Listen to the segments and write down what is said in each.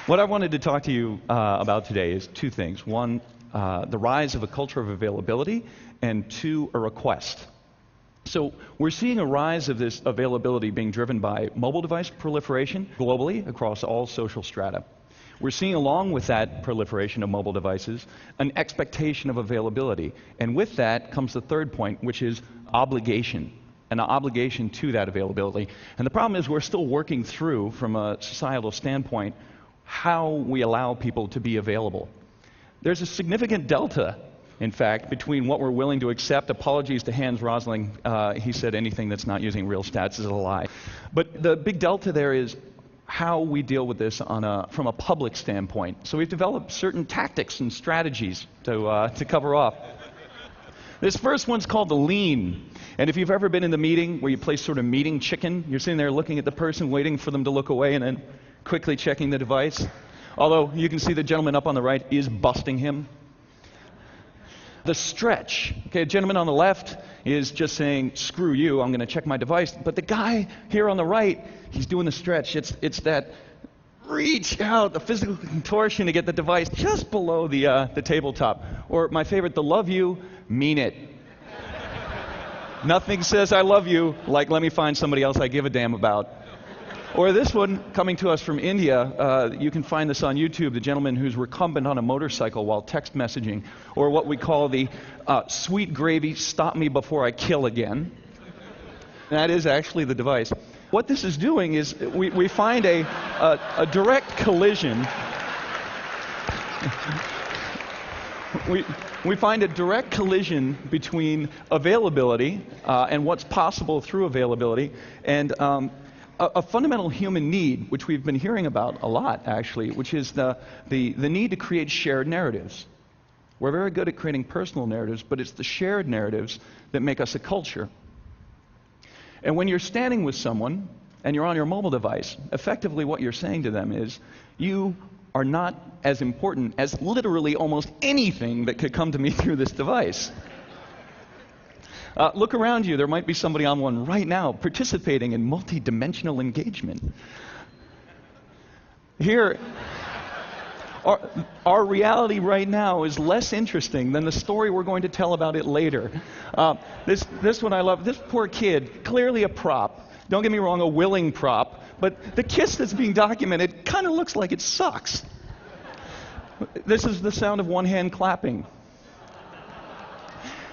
What I wanted to talk to you about today is two things. One, the rise of a culture of availability, and two, a request. So we're seeing a rise of this availability being driven by mobile device proliferation globally across all social strata. We're seeing, along with that proliferation of mobile devices, an expectation of availability. And with that comes the third point, which is obligation, an obligation to that availability. And the problem is we're still working through, from a societal standpoint, how we allow people to be available. There's a significant delta, in fact, between what we're willing to accept. Apologies to Hans Rosling. He said anything that's not using real stats is a lie. But the big delta there is how we deal with this from a public standpoint. So we've developed certain tactics and strategies to cover off. This first one's called the lean. And if you've ever been in the meeting where you play sort of meeting chicken, you're sitting there looking at the person, waiting for them to look away, and then quickly checking the device. Although you can see the gentleman up on the right is busting him. The stretch. Okay, a gentleman on the left is just saying, screw you, I'm going to check my device. But the guy here on the right, he's doing the stretch. It's that reach out, the physical contortion to get the device just below the tabletop. Or my favorite, the love you, mean it. Nothing says I love you like let me find somebody else I give a damn about. Or this one, coming to us from India, you can find this on YouTube, the gentleman who's recumbent on a motorcycle while text messaging, or what we call the sweet gravy, stop me before I kill again. That is actually the device. What this is doing is we find a direct collision. We find a direct collision between availability and what's possible through availability, and a fundamental human need, which we've been hearing about a lot, actually, which is the need to create shared narratives. We're very good at creating personal narratives, but it's the shared narratives that make us a culture. And when you're standing with someone and you're on your mobile device, effectively what you're saying to them is, you are not as important as literally almost anything that could come to me through this device. Look around you. There might be somebody on one right now participating in multi-dimensional engagement. Here, our reality right now is less interesting than the story we're going to tell about it later. This one I love. This poor kid, clearly a prop. Don't get me wrong, a willing prop. But the kiss that's being documented kind of looks like it sucks. This is the sound of one hand clapping.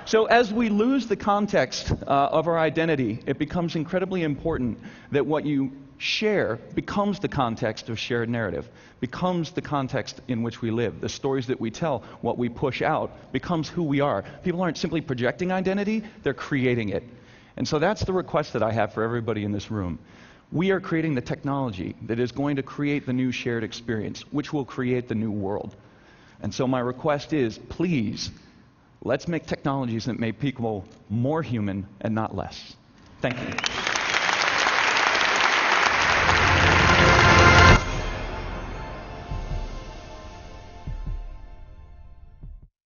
So as we lose the context of our identity, it becomes incredibly important that what you share becomes the context of shared narrative, becomes the context in which we live. The stories that we tell, what we push out, becomes who we are. People aren't simply projecting identity, they're creating it. And so that's the request that I have for everybody in this room. We are creating the technology that is going to create the new shared experience, which will create the new world. And so my request is, please, let's make technologies that make people more human and not less. Thank you.